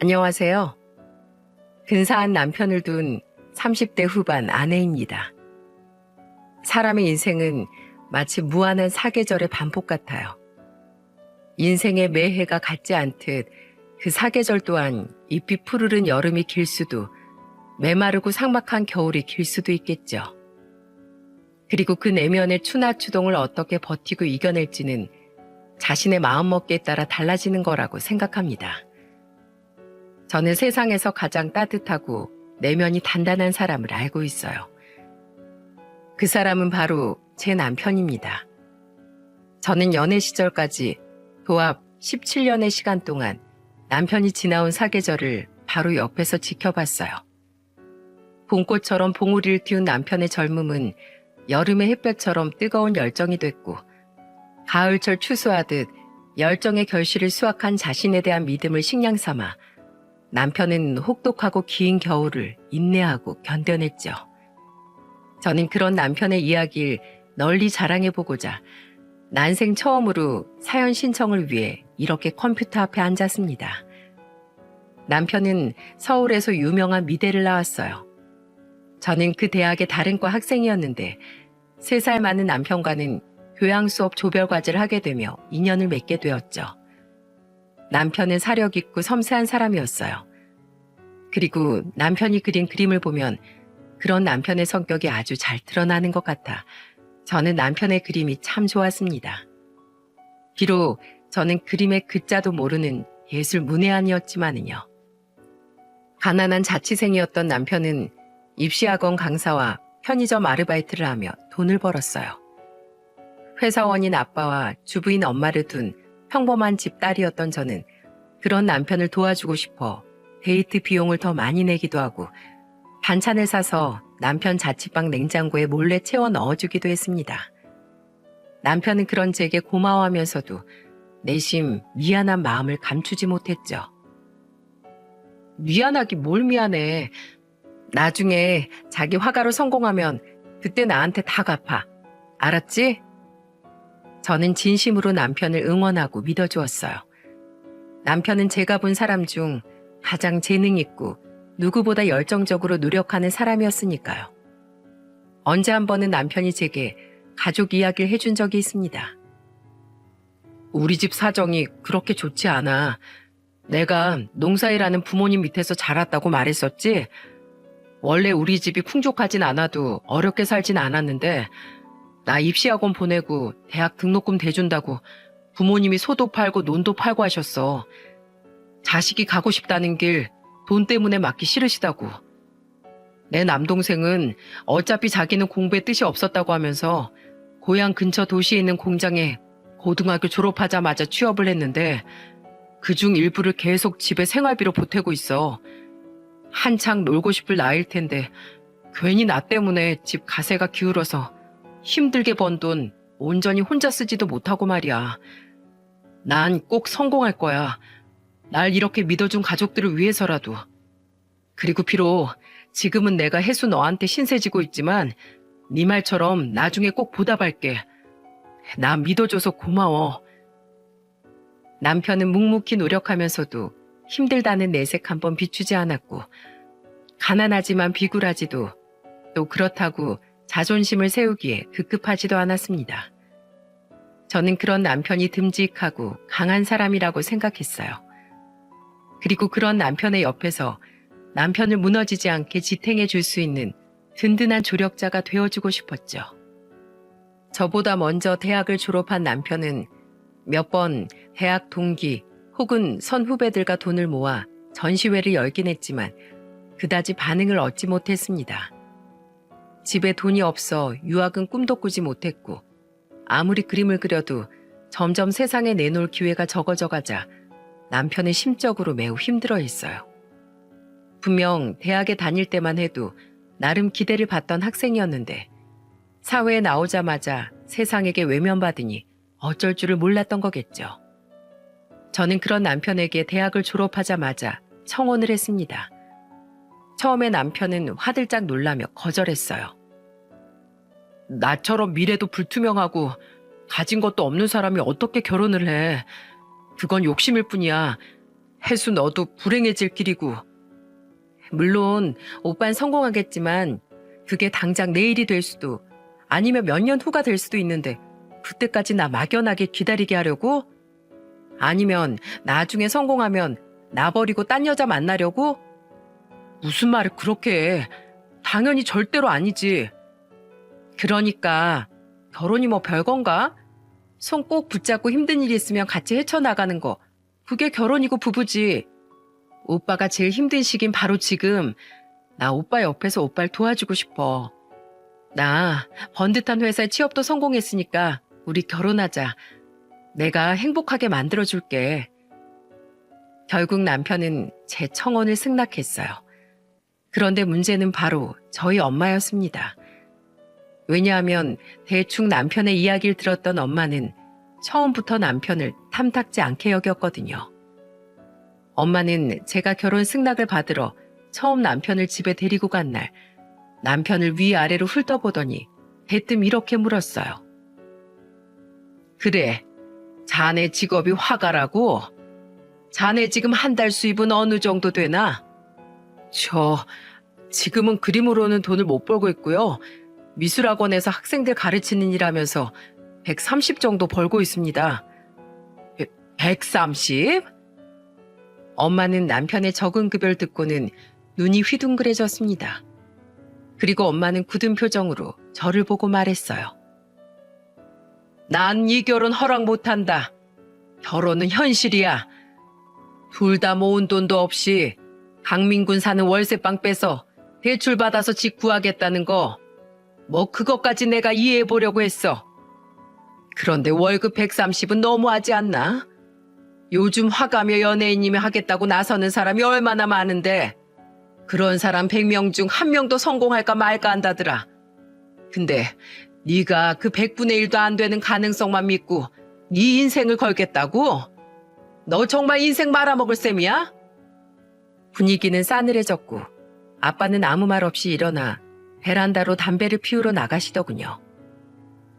안녕하세요. 근사한 남편을 둔 30대 후반 아내입니다. 사람의 인생은 마치 무한한 사계절의 반복 같아요. 인생의 매해가 같지 않듯 그 사계절 또한 잎이 푸르른 여름이 길 수도 메마르고 삭막한 겨울이 길 수도 있겠죠. 그리고 그 내면의 추나추동을 어떻게 버티고 이겨낼지는 자신의 마음먹기에 따라 달라지는 거라고 생각합니다. 저는 세상에서 가장 따뜻하고 내면이 단단한 사람을 알고 있어요. 그 사람은 바로 제 남편입니다. 저는 연애 시절까지 도합 17년의 시간 동안 남편이 지나온 사계절을 바로 옆에서 지켜봤어요. 봄꽃처럼 봉우리를 틔운 남편의 젊음은 여름의 햇볕처럼 뜨거운 열정이 됐고, 가을철 추수하듯 열정의 결실을 수확한 자신에 대한 믿음을 식량 삼아 남편은 혹독하고 긴 겨울을 인내하고 견뎌냈죠. 저는 그런 남편의 이야기를 널리 자랑해보고자 난생 처음으로 사연 신청을 위해 이렇게 컴퓨터 앞에 앉았습니다. 남편은 서울에서 유명한 미대를 나왔어요. 저는 그 대학의 다른 과 학생이었는데 3살 많은 남편과는 교양 수업 조별 과제를 하게 되며 인연을 맺게 되었죠. 남편은 사력 있고 섬세한 사람이었어요. 그리고 남편이 그린 그림을 보면 그런 남편의 성격이 아주 잘 드러나는 것 같아 저는 남편의 그림이 참 좋았습니다. 비록 저는 그림의 글자도 모르는 예술 문외한이었지만은요. 가난한 자취생이었던 남편은 입시학원 강사와 편의점 아르바이트를 하며 돈을 벌었어요. 회사원인 아빠와 주부인 엄마를 둔 평범한 집 딸이었던 저는 그런 남편을 도와주고 싶어 데이트 비용을 더 많이 내기도 하고 반찬을 사서 남편 자취방 냉장고에 몰래 채워 넣어주기도 했습니다. 남편은 그런 제게 고마워하면서도 내심 미안한 마음을 감추지 못했죠. 미안하기 뭘 미안해. 나중에 자기 화가로 성공하면 그때 나한테 다 갚아. 알았지? 저는 진심으로 남편을 응원하고 믿어주었어요. 남편은 제가 본 사람 중 가장 재능 있고 누구보다 열정적으로 노력하는 사람이었으니까요. 언제 한 번은 남편이 제게 가족 이야기를 해준 적이 있습니다. 우리 집 사정이 그렇게 좋지 않아. 내가 농사일하는 부모님 밑에서 자랐다고 말했었지? 원래 우리 집이 풍족하진 않아도 어렵게 살진 않았는데 나 입시학원 보내고 대학 등록금 대준다고 부모님이 소도 팔고 논도 팔고 하셨어. 자식이 가고 싶다는 길 돈 때문에 막기 싫으시다고. 내 남동생은 어차피 자기는 공부에 뜻이 없었다고 하면서 고향 근처 도시에 있는 공장에 고등학교 졸업하자마자 취업을 했는데 그중 일부를 계속 집에 생활비로 보태고 있어. 한창 놀고 싶을 나이일 텐데 괜히 나 때문에 집 가세가 기울어서 힘들게 번 돈 온전히 혼자 쓰지도 못하고 말이야. 난 꼭 성공할 거야. 날 이렇게 믿어준 가족들을 위해서라도. 그리고 비록 지금은 내가 혜수 너한테 신세지고 있지만 네 말처럼 나중에 꼭 보답할게. 나 믿어줘서 고마워. 남편은 묵묵히 노력하면서도 힘들다는 내색 한 번 비추지 않았고 가난하지만 비굴하지도 또 그렇다고 자존심을 세우기에 급급하지도 않았습니다. 저는 그런 남편이 듬직하고 강한 사람이라고 생각했어요. 그리고 그런 남편의 옆에서 남편을 무너지지 않게 지탱해 줄 수 있는 든든한 조력자가 되어주고 싶었죠. 저보다 먼저 대학을 졸업한 남편은 몇 번 대학 동기 혹은 선후배들과 돈을 모아 전시회를 열긴 했지만 그다지 반응을 얻지 못했습니다. 집에 돈이 없어 유학은 꿈도 꾸지 못했고 아무리 그림을 그려도 점점 세상에 내놓을 기회가 적어져 가자 남편은 심적으로 매우 힘들어했어요. 분명 대학에 다닐 때만 해도 나름 기대를 받던 학생이었는데 사회에 나오자마자 세상에게 외면받으니 어쩔 줄을 몰랐던 거겠죠. 저는 그런 남편에게 대학을 졸업하자마자 청혼을 했습니다. 처음에 남편은 화들짝 놀라며 거절했어요. 나처럼 미래도 불투명하고 가진 것도 없는 사람이 어떻게 결혼을 해. 그건 욕심일 뿐이야. 혜수 너도 불행해질 길이고. 물론 오빤 성공하겠지만 그게 당장 내일이 될 수도 아니면 몇 년 후가 될 수도 있는데 그때까지 나 막연하게 기다리게 하려고? 아니면 나중에 성공하면 나 버리고 딴 여자 만나려고? 무슨 말을 그렇게 해. 당연히 절대로 아니지. 그러니까 결혼이 뭐 별건가? 손 꼭 붙잡고 힘든 일 있으면 같이 헤쳐나가는 거. 그게 결혼이고 부부지. 오빠가 제일 힘든 시긴 바로 지금. 나 오빠 옆에서 오빠를 도와주고 싶어. 나 번듯한 회사에 취업도 성공했으니까 우리 결혼하자. 내가 행복하게 만들어줄게. 결국 남편은 제 청혼을 승낙했어요. 그런데 문제는 바로 저희 엄마였습니다. 왜냐하면 대충 남편의 이야기를 들었던 엄마는 처음부터 남편을 탐탁지 않게 여겼거든요. 엄마는 제가 결혼 승낙을 받으러 처음 남편을 집에 데리고 간 날 남편을 위아래로 훑어보더니 대뜸 이렇게 물었어요. 그래, 자네 직업이 화가라고? 자네 지금 한 달 수입은 어느 정도 되나? 지금은 그림으로는 돈을 못 벌고 있고요. 미술학원에서 학생들 가르치는 일하면서 130 정도 벌고 있습니다. 130? 엄마는 남편의 적은 급여를 듣고는 눈이 휘둥그레졌습니다. 그리고 엄마는 굳은 표정으로 저를 보고 말했어요. 난 이 결혼 허락 못한다. 결혼은 현실이야. 둘 다 모은 돈도 없이 강민군 사는 월세방 빼서 대출 받아서 집 구하겠다는 거. 뭐 그것까지 내가 이해해 보려고 했어. 그런데 월급 130은 너무하지 않나? 요즘 화가며 연예인이며 하겠다고 나서는 사람이 얼마나 많은데 그런 사람 100명 중 1명도 성공할까 말까 한다더라. 근데 네가 그 100분의 1도 안 되는 가능성만 믿고 네 인생을 걸겠다고? 너 정말 인생 말아먹을 셈이야? 분위기는 싸늘해졌고 아빠는 아무 말 없이 일어나 베란다로 담배를 피우러 나가시더군요.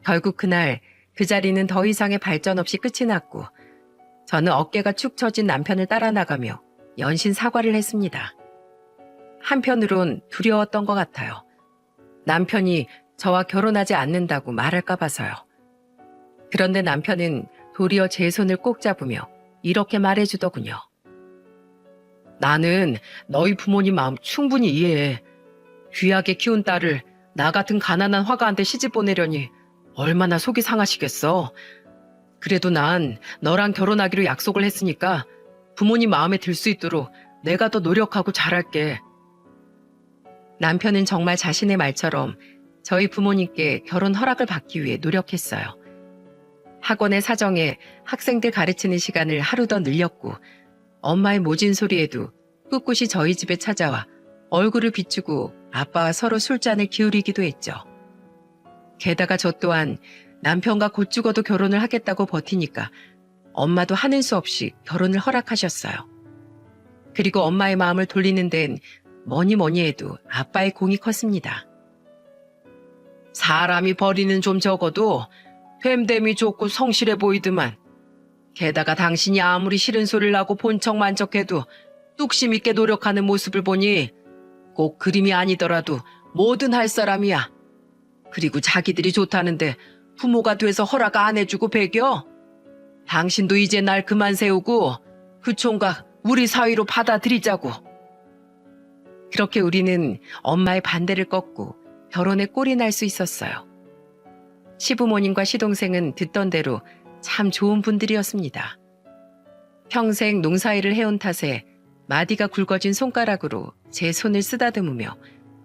결국 그날 그 자리는 더 이상의 발전 없이 끝이 났고 저는 어깨가 축 처진 남편을 따라 나가며 연신 사과를 했습니다. 한편으론 두려웠던 것 같아요. 남편이 저와 결혼하지 않는다고 말할까 봐서요. 그런데 남편은 도리어 제 손을 꼭 잡으며 이렇게 말해주더군요. 나는 너희 부모님 마음 충분히 이해해. 귀하게 키운 딸을 나 같은 가난한 화가한테 시집 보내려니 얼마나 속이 상하시겠어. 그래도 난 너랑 결혼하기로 약속을 했으니까 부모님 마음에 들 수 있도록 내가 더 노력하고 잘할게. 남편은 정말 자신의 말처럼 저희 부모님께 결혼 허락을 받기 위해 노력했어요. 학원의 사정에 학생들 가르치는 시간을 하루 더 늘렸고 엄마의 모진 소리에도 꿋꿋이 저희 집에 찾아와 얼굴을 비추고 아빠와 서로 술잔을 기울이기도 했죠. 게다가 저 또한 남편과 곧 죽어도 결혼을 하겠다고 버티니까 엄마도 하는 수 없이 결혼을 허락하셨어요. 그리고 엄마의 마음을 돌리는 데는 뭐니 해도 아빠의 공이 컸습니다. 사람이 벌이는 좀 적어도 됨됨이 좋고 성실해 보이더만. 게다가 당신이 아무리 싫은 소리를 하고 본척만척해도 뚝심 있게 노력하는 모습을 보니 꼭 그림이 아니더라도 뭐든 할 사람이야. 그리고 자기들이 좋다는데 부모가 돼서 허락 안 해주고 배겨? 당신도 이제 날 그만 세우고 그 총각 우리 사위로 받아들이자고. 그렇게 우리는 엄마의 반대를 꺾고 결혼에 꼴이 날 수 있었어요. 시부모님과 시동생은 듣던 대로 참 좋은 분들이었습니다. 평생 농사일을 해온 탓에 마디가 굵어진 손가락으로 제 손을 쓰다듬으며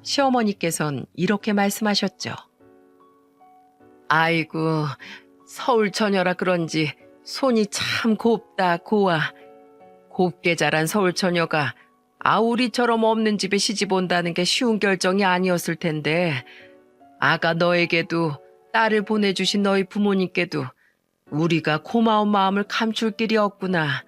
시어머니께선 이렇게 말씀하셨죠. 아이고, 서울 처녀라 그런지 손이 참 곱다 고와. 곱게 자란 서울 처녀가 아우리처럼 없는 집에 시집 온다는 게 쉬운 결정이 아니었을 텐데 아가 너에게도 딸을 보내주신 너희 부모님께도 우리가 고마운 마음을 감출 길이 없구나.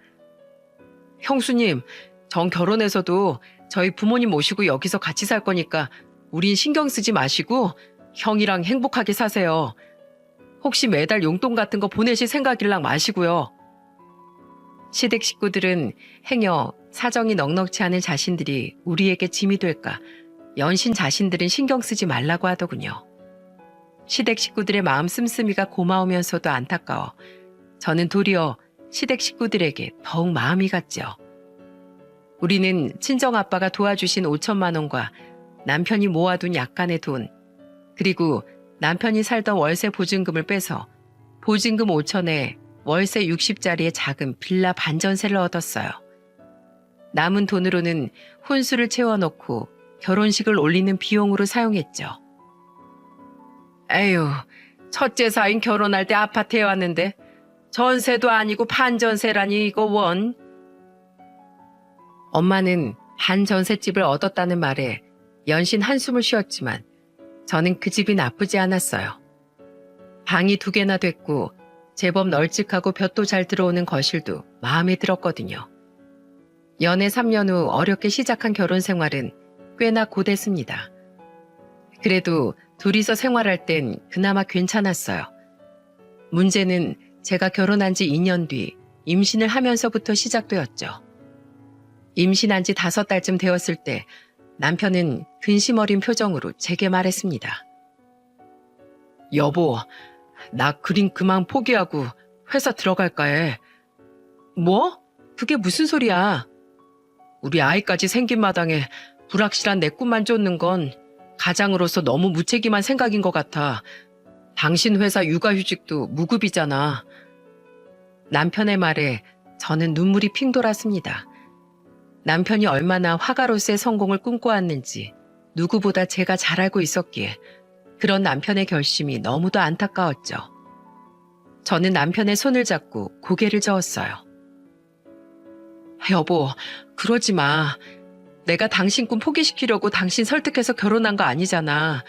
형수님, 전 결혼해서도 저희 부모님 모시고 여기서 같이 살 거니까 우린 신경 쓰지 마시고 형이랑 행복하게 사세요. 혹시 매달 용돈 같은 거 보내실 생각일랑 마시고요. 시댁 식구들은 행여 사정이 넉넉치 않은 자신들이 우리에게 짐이 될까 연신 자신들은 신경 쓰지 말라고 하더군요. 시댁 식구들의 마음 씀씀이가 고마우면서도 안타까워 저는 도리어 시댁 식구들에게 더욱 마음이 갔죠. 우리는 친정아빠가 도와주신 5천만 원과 남편이 모아둔 약간의 돈, 그리고 남편이 살던 월세 보증금을 빼서 보증금 5천에 월세 60짜리의 작은 빌라 반전세를 얻었어요. 남은 돈으로는 혼수를 채워넣고 결혼식을 올리는 비용으로 사용했죠. 에휴, 첫째 사인 결혼할 때 아파트에 왔는데 전세도 아니고 반전세라니 이거 원. 엄마는 반전세집을 얻었다는 말에 연신 한숨을 쉬었지만 저는 그 집이 나쁘지 않았어요. 방이 2개나 됐고 제법 널찍하고 볕도 잘 들어오는 거실도 마음에 들었거든요. 연애 3년 후 어렵게 시작한 결혼 생활은 꽤나 고됐습니다. 그래도 둘이서 생활할 땐 그나마 괜찮았어요. 문제는 제가 결혼한 지 2년 뒤 임신을 하면서부터 시작되었죠. 임신한 지 5달쯤 되었을 때 남편은 근심 어린 표정으로 제게 말했습니다. 여보, 나 그림 그만 포기하고 회사 들어갈까 해. 뭐? 그게 무슨 소리야? 우리 아이까지 생긴 마당에 불확실한 내 꿈만 쫓는 건 가장으로서 너무 무책임한 생각인 것 같아. 당신 회사 육아휴직도 무급이잖아. 남편의 말에 저는 눈물이 핑 돌았습니다. 남편이 얼마나 화가로서의 성공을 꿈꿔왔는지 누구보다 제가 잘 알고 있었기에 그런 남편의 결심이 너무도 안타까웠죠. 저는 남편의 손을 잡고 고개를 저었어요. 여보, 그러지 마. 내가 당신 꿈 포기시키려고 당신 설득해서 결혼한 거 아니잖아.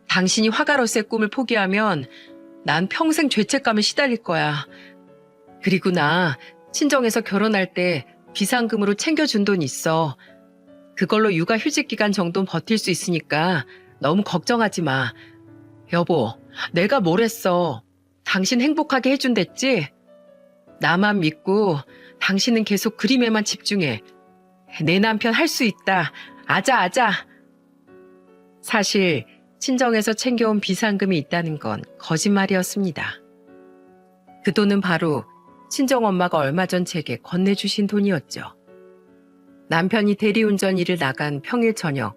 당신이 화가로서의 꿈을 포기하면 난 평생 죄책감에 시달릴 거야. 그리고 나 친정에서 결혼할 때 비상금으로 챙겨준 돈 있어. 그걸로 육아휴직 기간 정도는 버틸 수 있으니까 너무 걱정하지 마. 여보, 내가 뭘 했어. 당신 행복하게 해준댔지? 나만 믿고 당신은 계속 그림에만 집중해. 내 남편 할 수 있다. 아자. 사실 친정에서 챙겨온 비상금이 있다는 건 거짓말이었습니다. 그 돈은 바로 친정엄마가 얼마 전 제게 건네주신 돈이었죠. 남편이 대리운전 일을 나간 평일 저녁,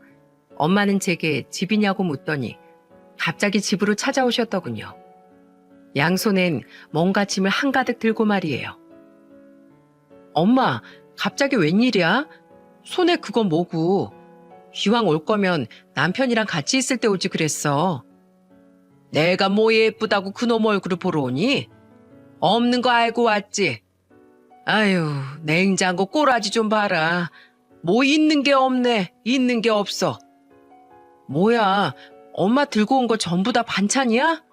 엄마는 제게 집이냐고 묻더니 갑자기 집으로 찾아오셨더군요. 양손엔 뭔가 짐을 한가득 들고 말이에요. 엄마, 갑자기 웬일이야? 손에 그건 뭐고? 이왕 올 거면 남편이랑 같이 있을 때 오지 그랬어. 내가 뭐 예쁘다고 그놈 얼굴을 보러 오니? 없는 거 알고 왔지? 아유, 냉장고 꼬라지 좀 봐라. 뭐 있는 게 없네, 있는 게 없어. 뭐야, 엄마 들고 온 거 전부 다 반찬이야?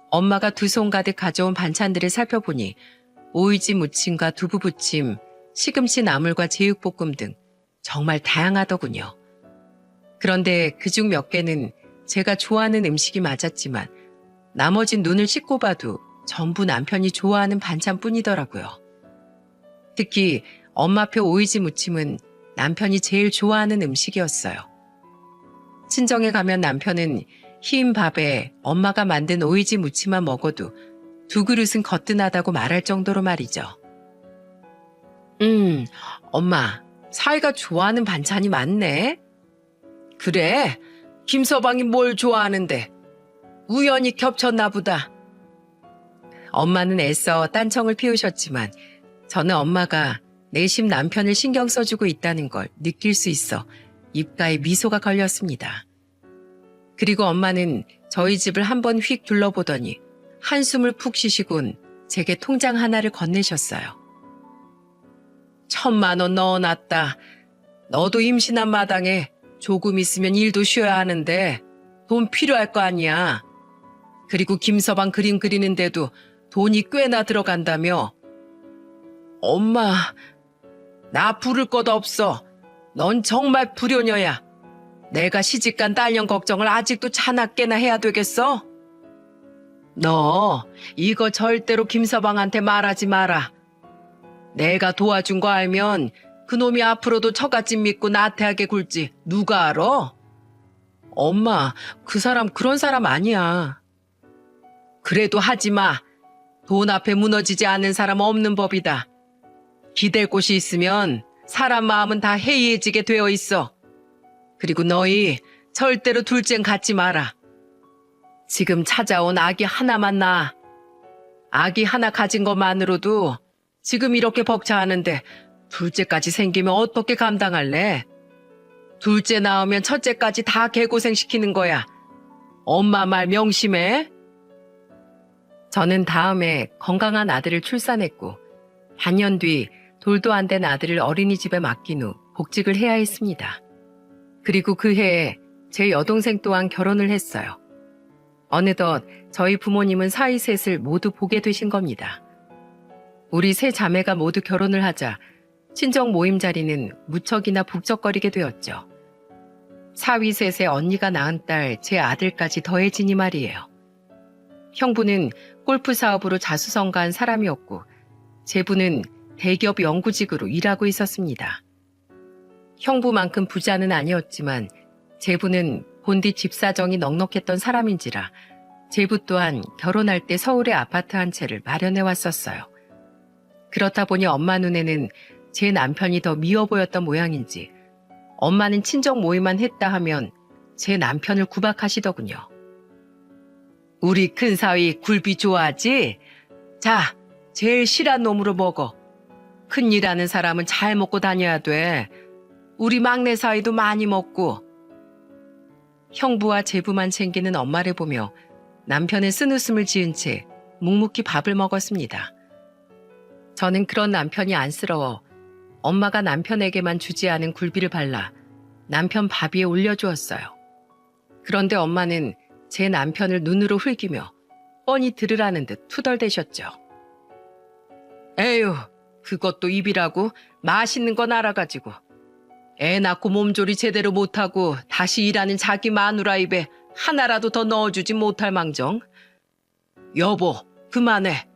엄마가 2손 가득 가져온 반찬들을 살펴보니 오이지 무침과 두부 부침, 시금치 나물과 제육볶음 등 정말 다양하더군요. 그런데 그중 몇 개는 제가 좋아하는 음식이 맞았지만 나머진 눈을 씻고 봐도 전부 남편이 좋아하는 반찬뿐이더라고요. 특히 엄마표 오이지 무침은 남편이 제일 좋아하는 음식이었어요. 친정에 가면 남편은 흰 밥에 엄마가 만든 오이지 무침만 먹어도 2그릇은 거뜬하다고 말할 정도로 말이죠. 엄마, 사이가 좋아하는 반찬이 많네. 그래, 김서방이 뭘 좋아하는데 우연히 겹쳤나 보다. 엄마는 애써 딴청을 피우셨지만 저는 엄마가 내심 남편을 신경 써주고 있다는 걸 느낄 수 있어 입가에 미소가 걸렸습니다. 그리고 엄마는 저희 집을 한번 휙 둘러보더니 한숨을 푹 쉬시곤 제게 통장 하나를 건네셨어요. 1,000만 원 넣어놨다. 너도 임신한 마당에 조금 있으면 일도 쉬어야 하는데 돈 필요할 거 아니야. 그리고 김서방 그림 그리는데도 돈이 꽤나 들어간다며. 엄마, 나 부를 것 없어. 넌 정말 불효녀야. 내가 시집간 딸년 걱정을 아직도 차납게나 해야 되겠어? 너 이거 절대로 김서방한테 말하지 마라. 내가 도와준 거 알면 그놈이 앞으로도 처갓집 믿고 나태하게 굴지 누가 알아? 엄마, 그 사람 그런 사람 아니야. 그래도 하지 마. 돈 앞에 무너지지 않는 사람 없는 법이다. 기댈 곳이 있으면 사람 마음은 다 해이해지게 되어 있어. 그리고 너희 절대로 둘째는 갖지 마라. 지금 찾아온 아기 하나만 낳아. 아기 하나 가진 것만으로도 지금 이렇게 벅차하는데 둘째까지 생기면 어떻게 감당할래? 둘째 낳으면 첫째까지 다 개고생시키는 거야. 엄마 말 명심해. 저는 다음에 건강한 아들을 출산했고 반년 뒤 돌도 안 된 아들을 어린이집에 맡긴 후 복직을 해야 했습니다. 그리고 그 해에 제 여동생 또한 결혼을 했어요. 어느덧 저희 부모님은 사위셋을 모두 보게 되신 겁니다. 우리 세 자매가 모두 결혼을 하자 친정 모임 자리는 무척이나 북적거리게 되었죠. 사위셋의 언니가 낳은 딸 제 아들까지 더해지니 말이에요. 형부는 골프 사업으로 자수성가한 사람이었고 제부는 대기업 연구직으로 일하고 있었습니다. 형부만큼 부자는 아니었지만 제부는 본디 집 사정이 넉넉했던 사람인지라 제부 또한 결혼할 때 서울에 아파트 한 채를 마련해 왔었어요. 그렇다 보니 엄마 눈에는 제 남편이 더 미워 보였던 모양인지 엄마는 친정 모임만 했다 하면 제 남편을 구박하시더군요. 우리 큰사위 굴비 좋아하지? 자, 제일 실한 놈으로 먹어. 큰일 하는 사람은 잘 먹고 다녀야 돼. 우리 막내 사위도 많이 먹고. 형부와 제부만 챙기는 엄마를 보며 남편은 쓴웃음을 지은 채 묵묵히 밥을 먹었습니다. 저는 그런 남편이 안쓰러워 엄마가 남편에게만 주지 않은 굴비를 발라 남편 밥 위에 올려주었어요. 그런데 엄마는 제 남편을 눈으로 흘기며 뻔히 들으라는 듯 투덜대셨죠. 에휴, 그것도 입이라고 맛있는 건 알아가지고. 애 낳고 몸조리 제대로 못하고 다시 일하는 자기 마누라 입에 하나라도 더 넣어주지 못할 망정. 여보, 그만해.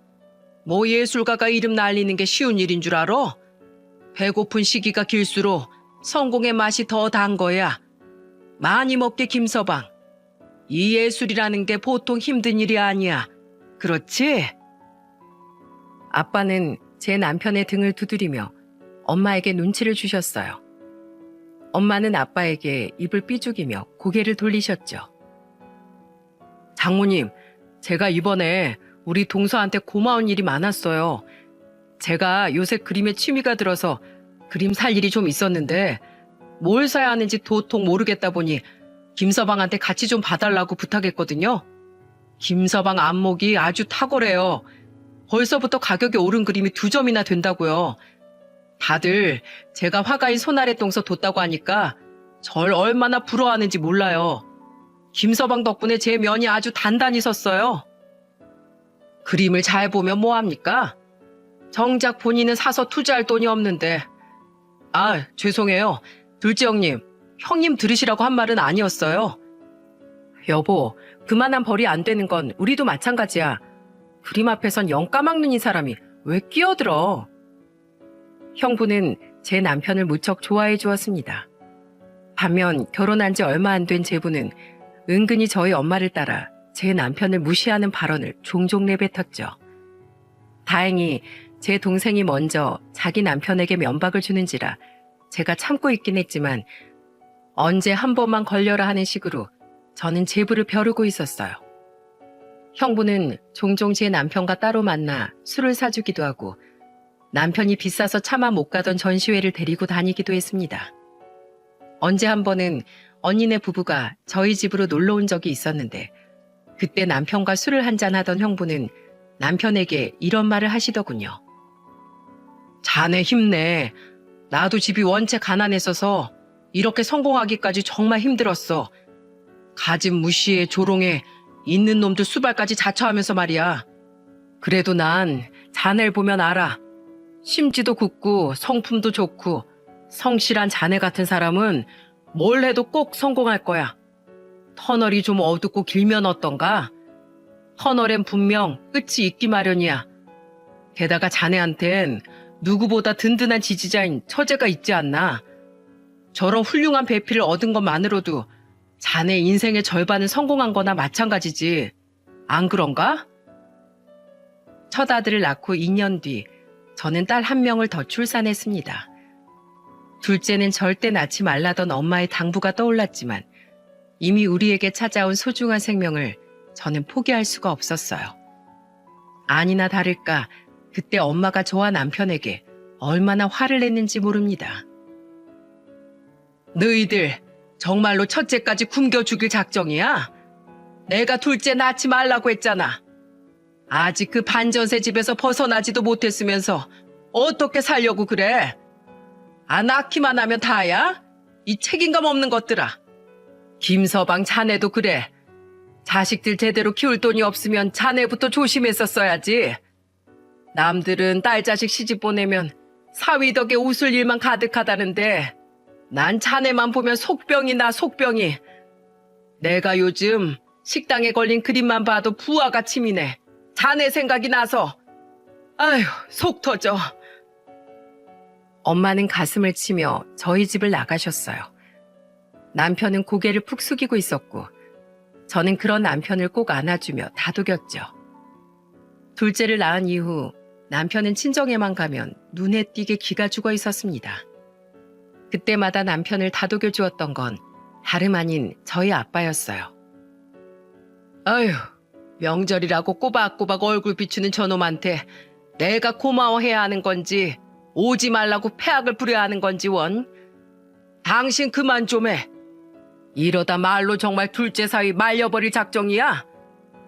뭐 예술가가 이름 날리는 게 쉬운 일인 줄 알아? 배고픈 시기가 길수록 성공의 맛이 더 단 거야. 많이 먹게 김서방. 이 예술이라는 게 보통 힘든 일이 아니야. 그렇지? 아빠는 제 남편의 등을 두드리며 엄마에게 눈치를 주셨어요. 엄마는 아빠에게 입을 삐죽이며 고개를 돌리셨죠. 장모님, 제가 이번에 우리 동서한테 고마운 일이 많았어요. 제가 요새 그림에 취미가 들어서 그림 살 일이 좀 있었는데 뭘 사야 하는지 도통 모르겠다 보니 김서방한테 같이 좀 봐달라고 부탁했거든요. 김서방 안목이 아주 탁월해요. 벌써부터 가격이 오른 그림이 2점이나 된다고요. 다들 제가 화가인 손아래동서 뒀다고 하니까 절 얼마나 부러워하는지 몰라요. 김서방 덕분에 제 면이 아주 단단히 섰어요. 그림을 잘 보면 뭐합니까? 정작 본인은 사서 투자할 돈이 없는데. 아, 죄송해요. 둘째 형님 들으시라고 한 말은 아니었어요. 여보, 그만한 벌이 안 되는 건 우리도 마찬가지야. 그림 앞에선 영 까막눈인 사람이 왜 끼어들어? 형부는 제 남편을 무척 좋아해 주었습니다. 반면 결혼한 지 얼마 안 된 제부는 은근히 저희 엄마를 따라 제 남편을 무시하는 발언을 종종 내뱉었죠. 다행히 제 동생이 먼저 자기 남편에게 면박을 주는지라 제가 참고 있긴 했지만 언제 한 번만 걸려라 하는 식으로 저는 제부를 벼르고 있었어요. 형부는 종종 제 남편과 따로 만나 술을 사주기도 하고 남편이 비싸서 차마 못 가던 전시회를 데리고 다니기도 했습니다. 언제 한 번은 언니네 부부가 저희 집으로 놀러 온 적이 있었는데 그때 남편과 술을 한잔하던 형부는 남편에게 이런 말을 하시더군요. 자네 힘내. 나도 집이 원체 가난했어서 이렇게 성공하기까지 정말 힘들었어. 가진 무시에 조롱에 있는 놈들 수발까지 자처하면서 말이야. 그래도 난 자네를 보면 알아. 심지도 굳고 성품도 좋고 성실한 자네 같은 사람은 뭘 해도 꼭 성공할 거야. 터널이 좀 어둡고 길면 어떤가? 터널엔 분명 끝이 있기 마련이야. 게다가 자네한텐 누구보다 든든한 지지자인 처제가 있지 않나. 저런 훌륭한 배필을 얻은 것만으로도 자네 인생의 절반은 성공한 거나 마찬가지지. 안 그런가? 첫 아들을 낳고 2년 뒤 저는 딸 한 명을 더 출산했습니다. 둘째는 절대 낳지 말라던 엄마의 당부가 떠올랐지만 이미 우리에게 찾아온 소중한 생명을 저는 포기할 수가 없었어요. 아니나 다를까 그때 엄마가 저와 남편에게 얼마나 화를 냈는지 모릅니다. 너희들 정말로 첫째까지 굶겨 죽일 작정이야? 내가 둘째 낳지 말라고 했잖아. 아직 그 반전세 집에서 벗어나지도 못했으면서 어떻게 살려고 그래? 안 낳기만 하면 다야? 이 책임감 없는 것들아. 김서방 자네도 그래. 자식들 제대로 키울 돈이 없으면 자네부터 조심했었어야지. 남들은 딸 자식 시집 보내면 사위 덕에 웃을 일만 가득하다는데 난 자네만 보면 속병이 나 속병이. 내가 요즘 식당에 걸린 그림만 봐도 부하가 치미네. 자네 생각이 나서. 아휴 속 터져. 엄마는 가슴을 치며 저희 집을 나가셨어요. 남편은 고개를 푹 숙이고 있었고 저는 그런 남편을 꼭 안아주며 다독였죠. 둘째를 낳은 이후 남편은 친정에만 가면 눈에 띄게 기가 죽어 있었습니다. 그때마다 남편을 다독여 주었던 건 다름 아닌 저희 아빠였어요. 아휴, 명절이라고 꼬박꼬박 얼굴 비추는 저놈한테 내가 고마워해야 하는 건지 오지 말라고 폐악을 부려야 하는 건지 원. 당신 그만 좀 해. 이러다 말로 정말 둘째 사위 말려버릴 작정이야?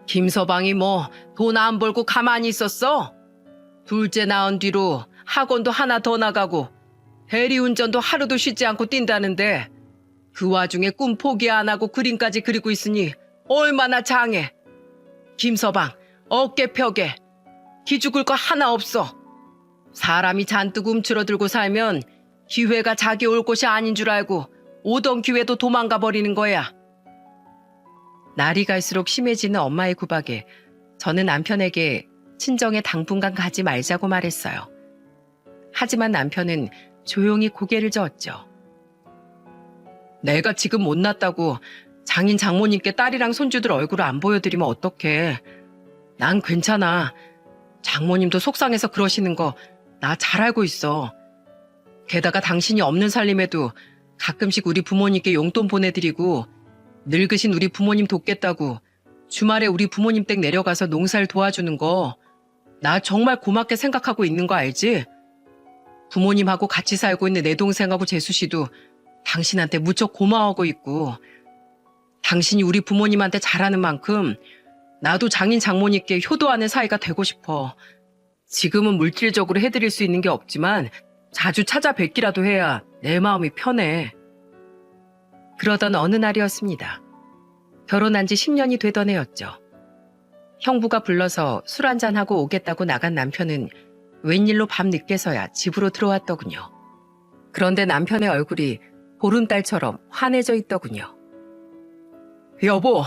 김서방이 뭐 돈 안 벌고 가만히 있었어? 둘째 낳은 뒤로 학원도 하나 더 나가고 대리운전도 하루도 쉬지 않고 뛴다는데 그 와중에 꿈 포기 안 하고 그림까지 그리고 있으니 얼마나 장해. 김서방 어깨 펴게. 기죽을 거 하나 없어. 사람이 잔뜩 움츠러들고 살면 기회가 자기 올 곳이 아닌 줄 알고 오던 기회도 도망가 버리는 거야. 날이 갈수록 심해지는 엄마의 구박에 저는 남편에게 친정에 당분간 가지 말자고 말했어요. 하지만 남편은 조용히 고개를 저었죠. 내가 지금 못 낳았다고 장인 장모님께 딸이랑 손주들 얼굴을 안 보여드리면 어떡해. 난 괜찮아. 장모님도 속상해서 그러시는 거 나 잘 알고 있어. 게다가 당신이 없는 살림에도 가끔씩 우리 부모님께 용돈 보내드리고 늙으신 우리 부모님 돕겠다고 주말에 우리 부모님 댁 내려가서 농사를 도와주는 거 나 정말 고맙게 생각하고 있는 거 알지? 부모님하고 같이 살고 있는 내 동생하고 재수 씨도 당신한테 무척 고마워하고 있고 당신이 우리 부모님한테 잘하는 만큼 나도 장인 장모님께 효도하는 사이가 되고 싶어. 지금은 물질적으로 해드릴 수 있는 게 없지만 자주 찾아뵙기라도 해야 내 마음이 편해. 그러던 어느 날이었습니다. 결혼한 지 10년이 되던 해였죠. 형부가 불러서 술 한잔하고 오겠다고 나간 남편은 웬일로 밤 늦게서야 집으로 들어왔더군요. 그런데 남편의 얼굴이 보름달처럼 환해져 있더군요. 여보,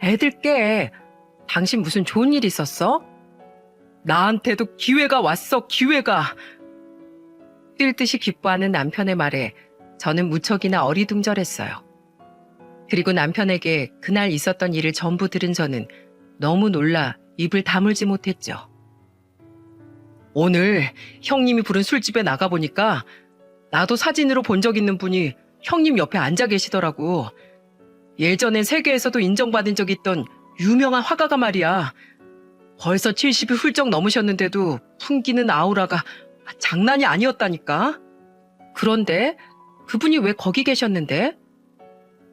애들 깨. 당신 무슨 좋은 일 있었어? 나한테도 기회가 왔어, 기회가. 뛸 듯이 기뻐하는 남편의 말에 저는 무척이나 어리둥절했어요. 그리고 남편에게 그날 있었던 일을 전부 들은 저는 너무 놀라 입을 다물지 못했죠. 오늘 형님이 부른 술집에 나가보니까 나도 사진으로 본 적 있는 분이 형님 옆에 앉아 계시더라고. 예전엔 세계에서도 인정받은 적 있던 유명한 화가가 말이야. 벌써 70이 훌쩍 넘으셨는데도 풍기는 아우라가 장난이 아니었다니까. 그런데 그분이 왜 거기 계셨는데?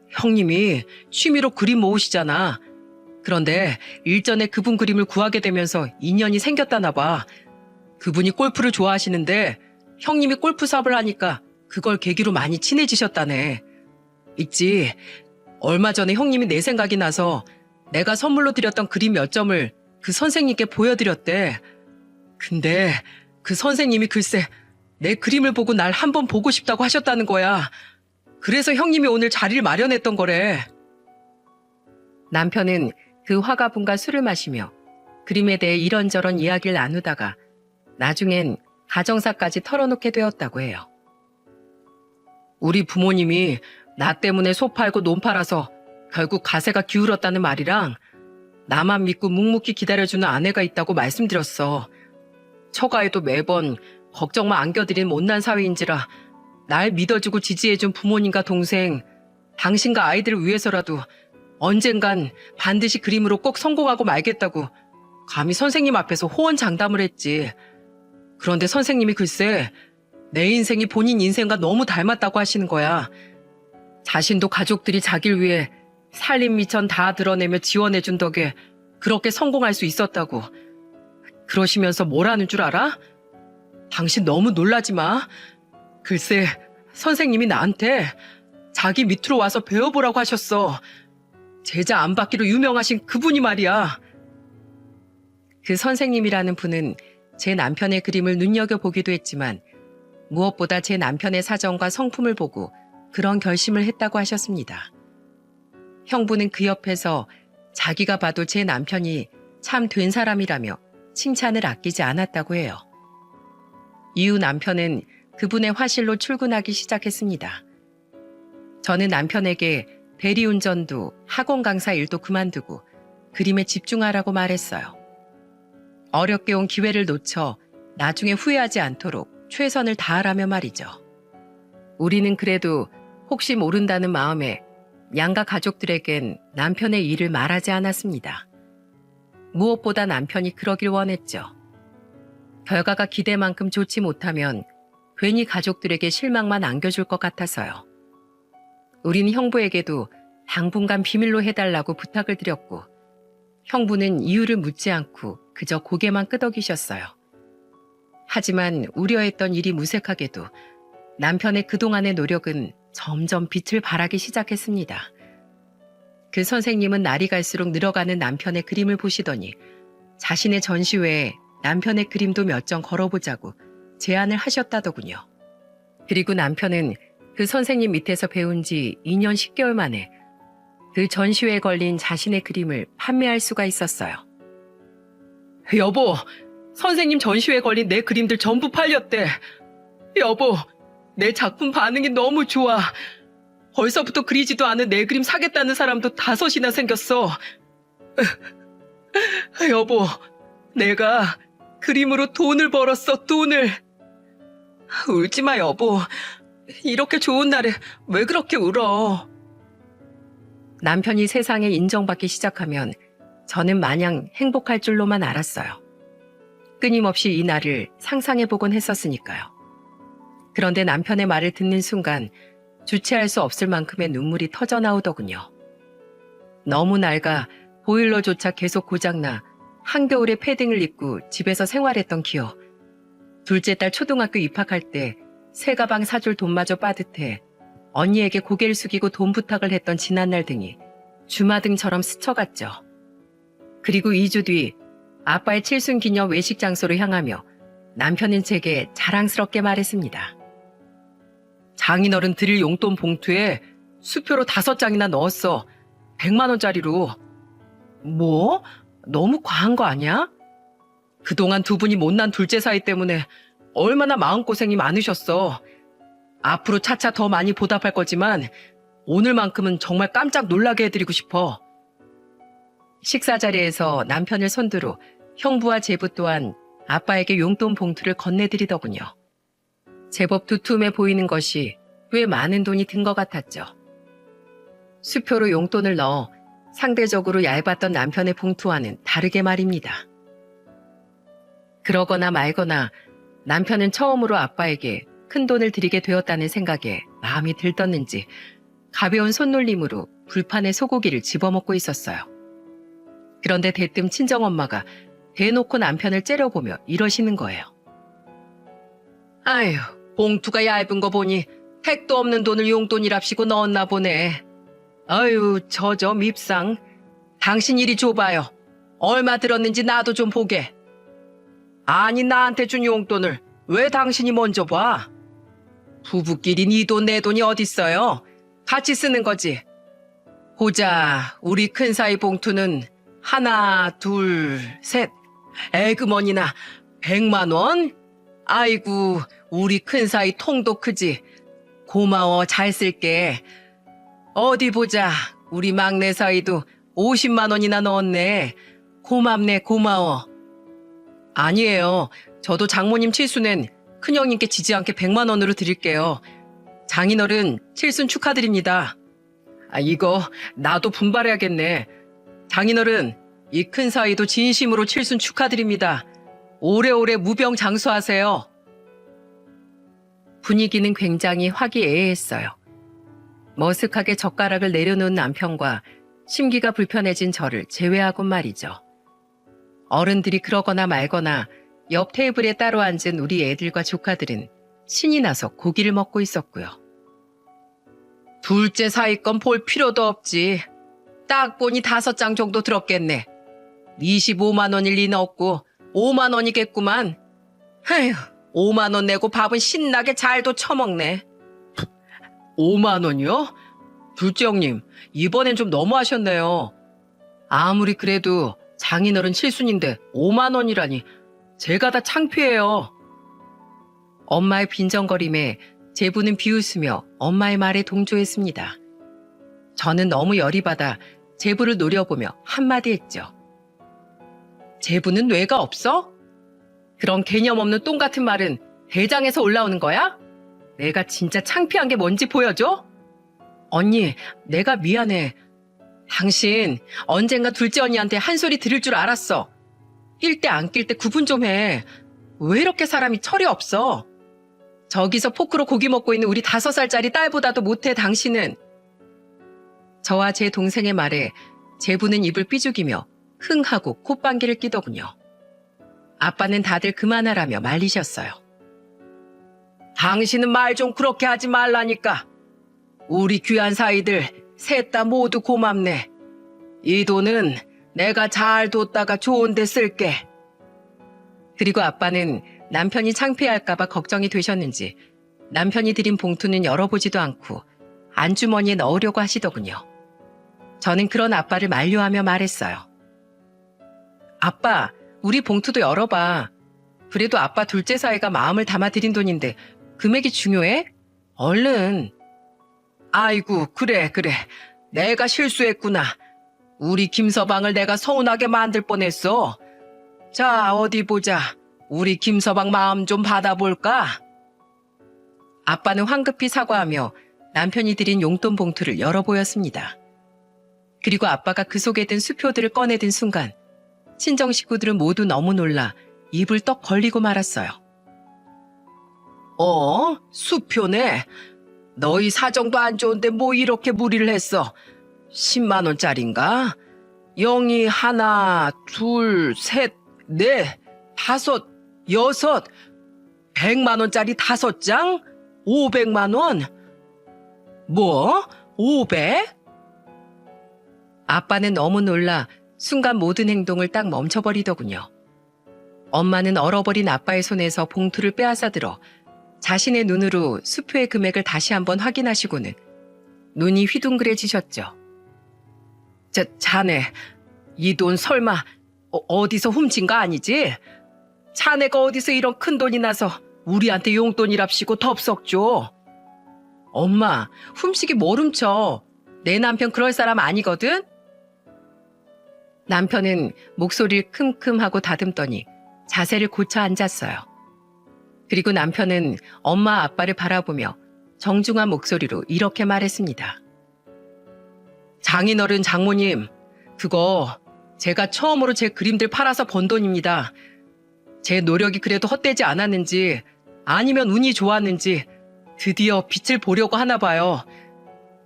형님이 취미로 그림 모으시잖아. 그런데 일전에 그분 그림을 구하게 되면서 인연이 생겼다나 봐. 그분이 골프를 좋아하시는데 형님이 골프 사업을 하니까 그걸 계기로 많이 친해지셨다네. 있지. 얼마 전에 형님이 내 생각이 나서 내가 선물로 드렸던 그림 몇 점을 그 선생님께 보여드렸대. 근데 그 선생님이 글쎄 내 그림을 보고 날 한번 보고 싶다고 하셨다는 거야. 그래서 형님이 오늘 자리를 마련했던 거래. 남편은 그 화가분과 술을 마시며 그림에 대해 이런저런 이야기를 나누다가 나중엔 가정사까지 털어놓게 되었다고 해요. 우리 부모님이 나 때문에 소 팔고 논 팔아서 결국 가세가 기울었다는 말이랑 나만 믿고 묵묵히 기다려주는 아내가 있다고 말씀드렸어. 처가에도 매번 걱정만 안겨드린 못난 사위인지라 날 믿어주고 지지해준 부모님과 동생, 당신과 아이들을 위해서라도 언젠간 반드시 그림으로 꼭 성공하고 말겠다고 감히 선생님 앞에서 호언장담을 했지. 그런데 선생님이 글쎄 내 인생이 본인 인생과 너무 닮았다고 하시는 거야. 자신도 가족들이 자기를 위해 살림 미천 다 드러내며 지원해준 덕에 그렇게 성공할 수 있었다고. 그러시면서 뭐라는 줄 알아? 당신 너무 놀라지 마. 글쎄 선생님이 나한테 자기 밑으로 와서 배워보라고 하셨어. 제자 안 받기로 유명하신 그분이 말이야. 그 선생님이라는 분은 제 남편의 그림을 눈여겨보기도 했지만 무엇보다 제 남편의 사정과 성품을 보고 그런 결심을 했다고 하셨습니다. 형부는 그 옆에서 자기가 봐도 제 남편이 참 된 사람이라며 칭찬을 아끼지 않았다고 해요. 이후 남편은 그분의 화실로 출근하기 시작했습니다. 저는 남편에게 대리운전도 학원 강사 일도 그만두고 그림에 집중하라고 말했어요. 어렵게 온 기회를 놓쳐 나중에 후회하지 않도록 최선을 다하라며 말이죠. 우리는 그래도 혹시 모른다는 마음에 양가 가족들에겐 남편의 일을 말하지 않았습니다. 무엇보다 남편이 그러길 원했죠. 결과가 기대만큼 좋지 못하면 괜히 가족들에게 실망만 안겨줄 것 같아서요. 우린 형부에게도 당분간 비밀로 해달라고 부탁을 드렸고 형부는 이유를 묻지 않고 그저 고개만 끄덕이셨어요. 하지만 우려했던 일이 무색하게도 남편의 그동안의 노력은 점점 빛을 발하기 시작했습니다. 그 선생님은 날이 갈수록 늘어가는 남편의 그림을 보시더니 자신의 전시회에 남편의 그림도 몇 점 걸어보자고 제안을 하셨다더군요. 그리고 남편은 그 선생님 밑에서 배운 지 2년 10개월 만에 그 전시회에 걸린 자신의 그림을 판매할 수가 있었어요. 여보, 선생님 전시회에 걸린 내 그림들 전부 팔렸대. 여보, 내 작품 반응이 너무 좋아. 벌써부터 그리지도 않은 내 그림 사겠다는 사람도 5이나 생겼어. 여보, 내가 그림으로 돈을 벌었어, 돈을. 울지마, 여보. 이렇게 좋은 날에 왜 그렇게 울어? 남편이 세상에 인정받기 시작하면 저는 마냥 행복할 줄로만 알았어요. 끊임없이 이 날을 상상해보곤 했었으니까요. 그런데 남편의 말을 듣는 순간 주체할 수 없을 만큼의 눈물이 터져 나오더군요. 너무 낡아 보일러조차 계속 고장나 한겨울에 패딩을 입고 집에서 생활했던 기억. 둘째 딸 초등학교 입학할 때 새 가방 사줄 돈마저 빠듯해 언니에게 고개를 숙이고 돈 부탁을 했던 지난날 등이 주마등처럼 스쳐갔죠. 그리고 2주 뒤 아빠의 칠순기념 외식 장소로 향하며 남편은 제게 자랑스럽게 말했습니다. 장인어른 드릴 용돈 봉투에 수표로 5장이나 넣었어. 100만 원짜리로. 뭐? 너무 과한 거 아니야? 그동안 두 분이 못난 둘째 사이 때문에 얼마나 마음고생이 많으셨어. 앞으로 차차 더 많이 보답할 거지만 오늘만큼은 정말 깜짝 놀라게 해드리고 싶어. 식사 자리에서 남편을 선두로 형부와 제부 또한 아빠에게 용돈 봉투를 건네드리더군요. 제법 두툼해 보이는 것이 꽤 많은 돈이 든 것 같았죠. 수표로 용돈을 넣어 상대적으로 얇았던 남편의 봉투와는 다르게 말입니다. 그러거나 말거나 남편은 처음으로 아빠에게 큰 돈을 드리게 되었다는 생각에 마음이 들떴는지 가벼운 손놀림으로 불판에 소고기를 집어먹고 있었어요. 그런데 대뜸 친정엄마가 대놓고 남편을 째려보며 이러시는 거예요. 아휴, 봉투가 얇은 거 보니 택도 없는 돈을 용돈이랍시고 넣었나 보네. 아유, 저 밉상. 당신 이리 줘봐요. 얼마 들었는지 나도 좀 보게. 아니, 나한테 준 용돈을 왜 당신이 먼저 봐? 부부끼리 네 돈 내 돈이 어딨어요? 같이 쓰는 거지. 보자, 우리 큰사이 봉투는 하나, 둘, 셋. 에그머니나 100만 원? 아이고, 우리 큰사이 통도 크지. 고마워, 잘 쓸게. 어디 보자. 우리 막내 사이도 50만 원이나 넣었네. 고맙네, 고마워. 아니에요. 저도 장모님 칠순엔 큰형님께 지지 않게 100만 원으로 드릴게요. 장인어른 칠순 축하드립니다. 이거 나도 분발해야겠네. 장인어른, 이 큰 사이도 진심으로 칠순 축하드립니다. 오래오래 무병장수하세요. 분위기는 굉장히 화기애애했어요. 머쓱하게 젓가락을 내려놓은 남편과 심기가 불편해진 저를 제외하곤 말이죠. 어른들이 그러거나 말거나 옆 테이블에 따로 앉은 우리 애들과 조카들은 신이 나서 고기를 먹고 있었고요. 둘째 사이 건 볼 필요도 없지. 딱 보니 5장 정도 들었겠네. 25만 원일 리는 없고 5만 원이겠구만. 아휴, 5만 원 내고 밥은 신나게 잘도 처먹네. 5만 원이요? 둘째 형님, 이번엔 좀 너무하셨네요. 아무리 그래도 장인어른 칠순인데 5만 원이라니 제가 다 창피해요. 엄마의 빈정거림에 제부는 비웃으며 엄마의 말에 동조했습니다. 저는 너무 열이 받아 제부를 노려보며 한마디 했죠. 제부는 뇌가 없어? 그런 개념 없는 똥 같은 말은 대장에서 올라오는 거야? 내가 진짜 창피한 게 뭔지 보여줘? 언니, 내가 미안해. 당신 언젠가 둘째 언니한테 한 소리 들을 줄 알았어. 낄 때 안 낄 때 구분 좀 해. 왜 이렇게 사람이 철이 없어? 저기서 포크로 고기 먹고 있는 우리 5살짜리 딸보다도 못해, 당신은. 저와 제 동생의 말에 제부는 입을 삐죽이며 흥하고 콧방귀를 끼더군요. 아빠는 다들 그만하라며 말리셨어요. 당신은 말 좀 그렇게 하지 말라니까. 우리 귀한 사이들 셋 다 모두 고맙네. 이 돈은 내가 잘 뒀다가 좋은 데 쓸게. 그리고 아빠는 남편이 창피할까봐 걱정이 되셨는지 남편이 드린 봉투는 열어보지도 않고 안주머니에 넣으려고 하시더군요. 저는 그런 아빠를 만류하며 말했어요. 아빠, 우리 봉투도 열어봐. 그래도 아빠 둘째 사이가 마음을 담아 드린 돈인데 금액이 중요해? 얼른. 아이고, 그래. 내가 실수했구나. 우리 김서방을 내가 서운하게 만들 뻔했어. 자, 어디 보자. 우리 김서방 마음 좀 받아볼까? 아빠는 황급히 사과하며 남편이 드린 용돈 봉투를 열어보였습니다. 그리고 아빠가 그 속에 든 수표들을 꺼내든 순간 친정 식구들은 모두 너무 놀라 입을 떡 벌리고 말았어요. 수표네. 너희 사정도 안 좋은데 뭐 이렇게 무리를 했어. 10만 원짜린가? 0이 하나, 둘, 셋, 넷, 5, 6, 100만 원짜리 5장? 500만 원? 뭐? 500? 아빠는 너무 놀라 순간 모든 행동을 딱 멈춰버리더군요. 엄마는 얼어버린 아빠의 손에서 봉투를 빼앗아 들어 자신의 눈으로 수표의 금액을 다시 한번 확인하시고는 눈이 휘둥그레지셨죠. 자네, 이 돈 설마 어디서 훔친 거 아니지? 자네가 어디서 이런 큰 돈이 나서 우리한테 용돈이랍시고 덥석 줘. 엄마, 훔치기 뭘 훔쳐. 내 남편 그럴 사람 아니거든? 남편은 목소리를 큼큼하고 다듬더니 자세를 고쳐 앉았어요. 그리고 남편은 엄마 아빠를 바라보며 정중한 목소리로 이렇게 말했습니다. 장인어른 장모님, 그거 제가 처음으로 제 그림들 팔아서 번 돈입니다. 제 노력이 그래도 헛되지 않았는지 아니면 운이 좋았는지 드디어 빛을 보려고 하나 봐요.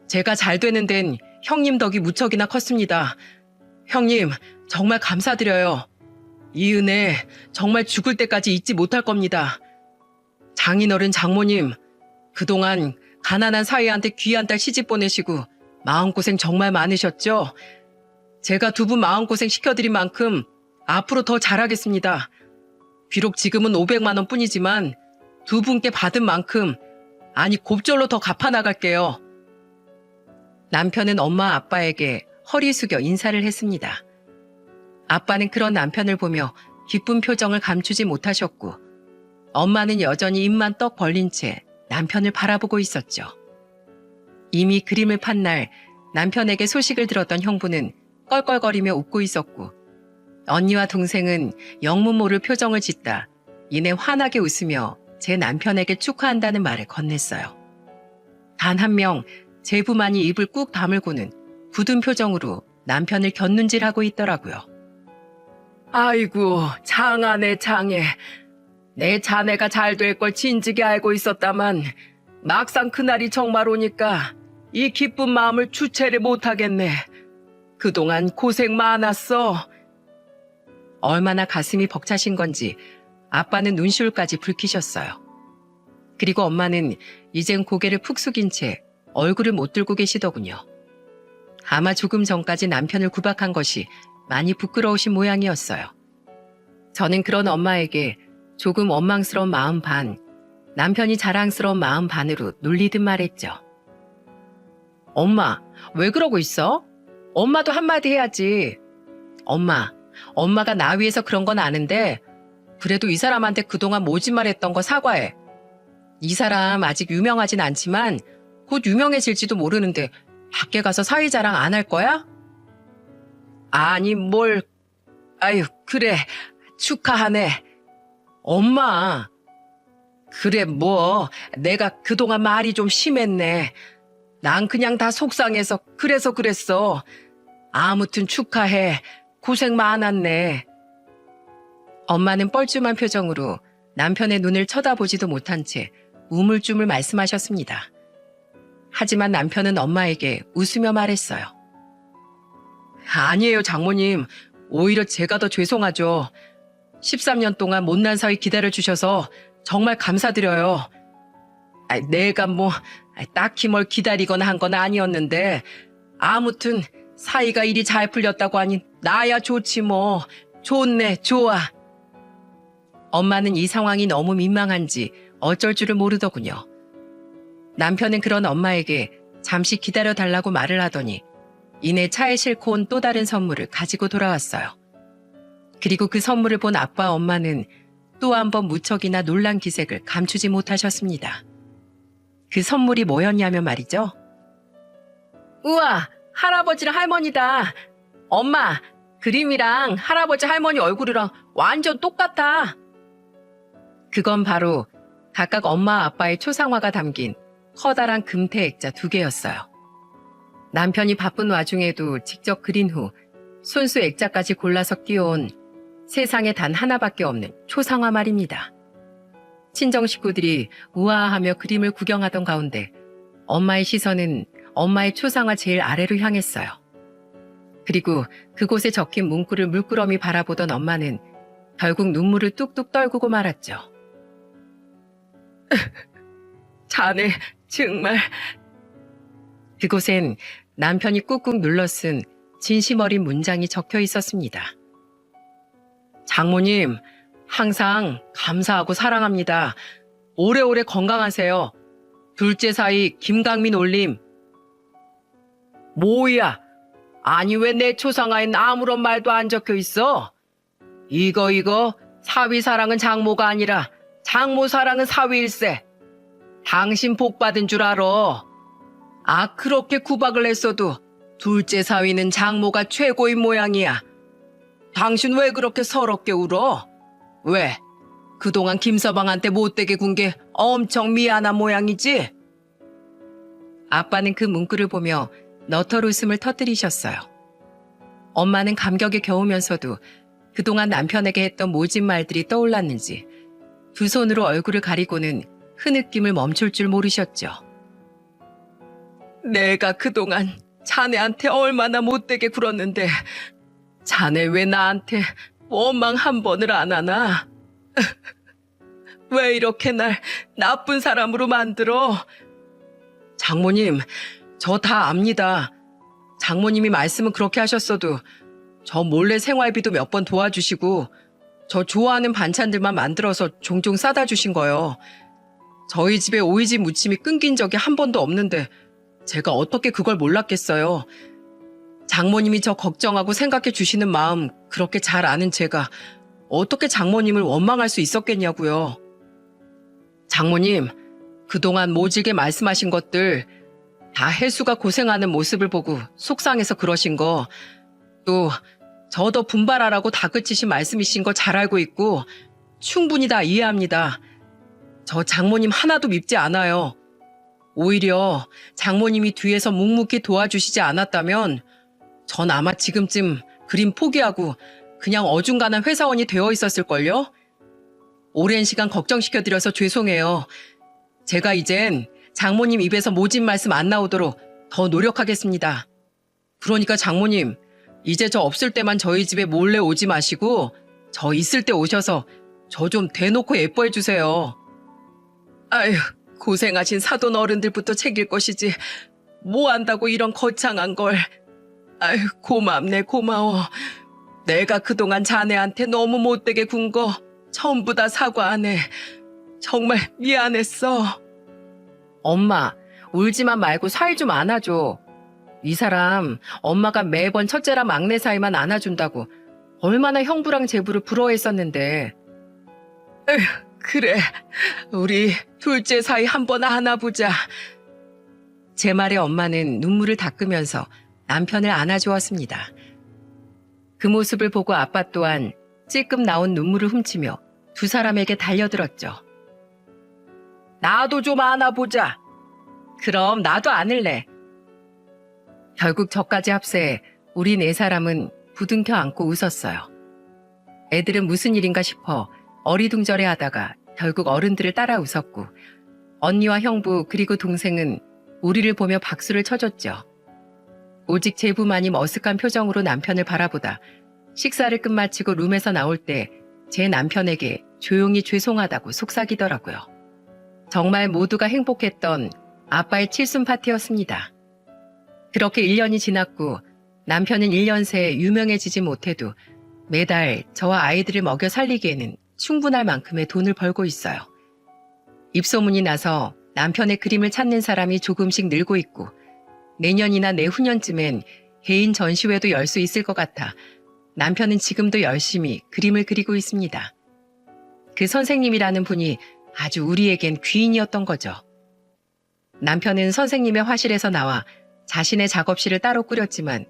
제가 잘 되는 데는 형님 덕이 무척이나 컸습니다. 형님, 정말 감사드려요. 이 은혜 정말 죽을 때까지 잊지 못할 겁니다. 장인어른 장모님, 그동안 가난한 사위한테 귀한 딸 시집 보내시고 마음고생 정말 많으셨죠? 제가 두 분 마음고생 시켜드린 만큼 앞으로 더 잘하겠습니다. 비록 지금은 500만 원 뿐이지만 두 분께 받은 만큼, 아니 곱절로 더 갚아나갈게요. 남편은 엄마 아빠에게 허리 숙여 인사를 했습니다. 아빠는 그런 남편을 보며 기쁜 표정을 감추지 못하셨고 엄마는 여전히 입만 떡 벌린 채 남편을 바라보고 있었죠. 이미 그림을 판 날 남편에게 소식을 들었던 형부는 껄껄거리며 웃고 있었고 언니와 동생은 영문 모를 표정을 짓다 이내 환하게 웃으며 제 남편에게 축하한다는 말을 건넸어요. 단 한 명 제부만이 입을 꾹 다물고는 굳은 표정으로 남편을 곁눈질하고 있더라고요. 아이고, 장하네 장해. 내 자네가 잘 될 걸 진즉에 알고 있었다만 막상 그날이 정말 오니까 이 기쁜 마음을 주체를 못하겠네. 그동안 고생 많았어. 얼마나 가슴이 벅차신 건지 아빠는 눈시울까지 붉히셨어요. 그리고 엄마는 이젠 고개를 푹 숙인 채 얼굴을 못 들고 계시더군요. 아마 조금 전까지 남편을 구박한 것이 많이 부끄러우신 모양이었어요. 저는 그런 엄마에게 조금 원망스러운 마음 반, 남편이 자랑스러운 마음 반으로 놀리듯 말했죠. 엄마, 왜 그러고 있어? 엄마도 한마디 해야지. 엄마가 나 위해서 그런 건 아는데 그래도 이 사람한테 그동안 모진말했던 거 사과해. 이 사람 아직 유명하진 않지만 곧 유명해질지도 모르는데 밖에 가서 사위 자랑 안 할 거야? 아니 아유 그래 축하하네. 엄마. 그래 내가 그동안 말이 좀 심했네. 난 그냥 다 속상해서 그래서 그랬어. 아무튼 축하해. 고생 많았네. 엄마는 뻘쭘한 표정으로 남편의 눈을 쳐다보지도 못한 채 우물쭈물 말씀하셨습니다. 하지만 남편은 엄마에게 웃으며 말했어요. 아니에요, 장모님. 오히려 제가 더 죄송하죠. 13년 동안 못난 사위 기다려주셔서 정말 감사드려요. 내가 딱히 뭘 기다리거나 한 건 아니었는데 아무튼 사이가 일이 잘 풀렸다고 하니 나야 좋지 뭐. 좋네, 좋아. 엄마는 이 상황이 너무 민망한지 어쩔 줄을 모르더군요. 남편은 그런 엄마에게 잠시 기다려달라고 말을 하더니 이내 차에 싣고 온 또 다른 선물을 가지고 돌아왔어요. 그리고 그 선물을 본 아빠 엄마는 또 한 번 무척이나 놀란 기색을 감추지 못하셨습니다. 그 선물이 뭐였냐면 말이죠. 우와, 할아버지랑 할머니다. 엄마, 그림이랑 할아버지 할머니 얼굴이랑 완전 똑같아. 그건 바로 각각 엄마 아빠의 초상화가 담긴 커다란 금태 액자 2개였어요. 남편이 바쁜 와중에도 직접 그린 후 손수 액자까지 골라서 끼워온 세상에 단 하나밖에 없는 초상화 말입니다. 친정 식구들이 우아하며 그림을 구경하던 가운데 엄마의 시선은 엄마의 초상화 제일 아래로 향했어요. 그리고 그곳에 적힌 문구를 물끄러미 바라보던 엄마는 결국 눈물을 뚝뚝 떨구고 말았죠. 자네 정말. 그곳엔 남편이 꾹꾹 눌러 쓴 진심 어린 문장이 적혀 있었습니다. 장모님, 항상 감사하고 사랑합니다. 오래오래 건강하세요. 둘째 사위 김강민 올림. 뭐야? 아니 왜 내 초상화엔 아무런 말도 안 적혀 있어? 이거 사위 사랑은 장모가 아니라 장모 사랑은 사위일세. 당신 복 받은 줄 알아. 그렇게 구박을 했어도 둘째 사위는 장모가 최고인 모양이야. 당신 왜 그렇게 서럽게 울어? 왜? 그동안 김서방한테 못되게 군 게 엄청 미안한 모양이지? 아빠는 그 문구를 보며 너털 웃음을 터뜨리셨어요. 엄마는 감격에 겨우면서도 그동안 남편에게 했던 모진 말들이 떠올랐는지 두 손으로 얼굴을 가리고는 흐느낌을 멈출 줄 모르셨죠. 내가 그동안 자네한테 얼마나 못되게 굴었는데 자네 왜 나한테 원망 한 번을 안 하나? 왜 이렇게 날 나쁜 사람으로 만들어? 장모님, 저 다 압니다. 장모님이 말씀은 그렇게 하셨어도 저 몰래 생활비도 몇 번 도와주시고 저 좋아하는 반찬들만 만들어서 종종 싸다 주신 거요. 저희 집에 오이지 무침이 끊긴 적이 한 번도 없는데 제가 어떻게 그걸 몰랐겠어요. 장모님이 저 걱정하고 생각해 주시는 마음 그렇게 잘 아는 제가 어떻게 장모님을 원망할 수 있었겠냐고요. 장모님, 그동안 모질게 말씀하신 것들 다 혜수가 고생하는 모습을 보고 속상해서 그러신 거, 또 저 더 분발하라고 다그치신 말씀이신 거 잘 알고 있고 충분히 다 이해합니다. 저 장모님 하나도 밉지 않아요. 오히려 장모님이 뒤에서 묵묵히 도와주시지 않았다면 전 아마 지금쯤 그림 포기하고 그냥 어중간한 회사원이 되어 있었을걸요? 오랜 시간 걱정시켜드려서 죄송해요. 제가 이젠 장모님 입에서 모진 말씀 안 나오도록 더 노력하겠습니다. 그러니까 장모님, 이제 저 없을 때만 저희 집에 몰래 오지 마시고 저 있을 때 오셔서 저 좀 대놓고 예뻐해 주세요. 아휴, 고생하신 사돈 어른들부터 챙길 것이지 뭐 한다고 이런 거창한 걸. 아휴, 고맙네, 고마워. 내가 그동안 자네한테 너무 못되게 군 거 전부 다 사과하네. 정말 미안했어. 엄마, 울지만 말고 살 좀 안아줘. 이 사람 엄마가 매번 첫째랑 막내 사이만 안아준다고 얼마나 형부랑 제부를 부러워했었는데. 에휴, 그래, 우리 둘째 사이 한번 안아보자. 제 말에 엄마는 눈물을 닦으면서 남편을 안아주었습니다. 그 모습을 보고 아빠 또한 찔끔 나온 눈물을 훔치며 두 사람에게 달려들었죠. 나도 좀 안아보자. 그럼 나도 안을래. 결국 저까지 합세해 우리 네 사람은 부둥켜 안고 웃었어요. 애들은 무슨 일인가 싶어 어리둥절해 하다가 결국 어른들을 따라 웃었고, 언니와 형부 그리고 동생은 우리를 보며 박수를 쳐줬죠. 오직 제부만이 머쓱한 표정으로 남편을 바라보다 식사를 끝마치고 룸에서 나올 때 제 남편에게 조용히 죄송하다고 속삭이더라고요. 정말 모두가 행복했던 아빠의 칠순 파티였습니다. 그렇게 1년이 지났고 남편은 1년 새에 유명해지지 못해도 매달 저와 아이들을 먹여 살리기에는 충분할 만큼의 돈을 벌고 있어요. 입소문이 나서 남편의 그림을 찾는 사람이 조금씩 늘고 있고, 내년이나 내후년쯤엔 개인 전시회도 열 수 있을 것 같아 남편은 지금도 열심히 그림을 그리고 있습니다. 그 선생님이라는 분이 아주 우리에겐 귀인이었던 거죠. 남편은 선생님의 화실에서 나와 자신의 작업실을 따로 꾸렸지만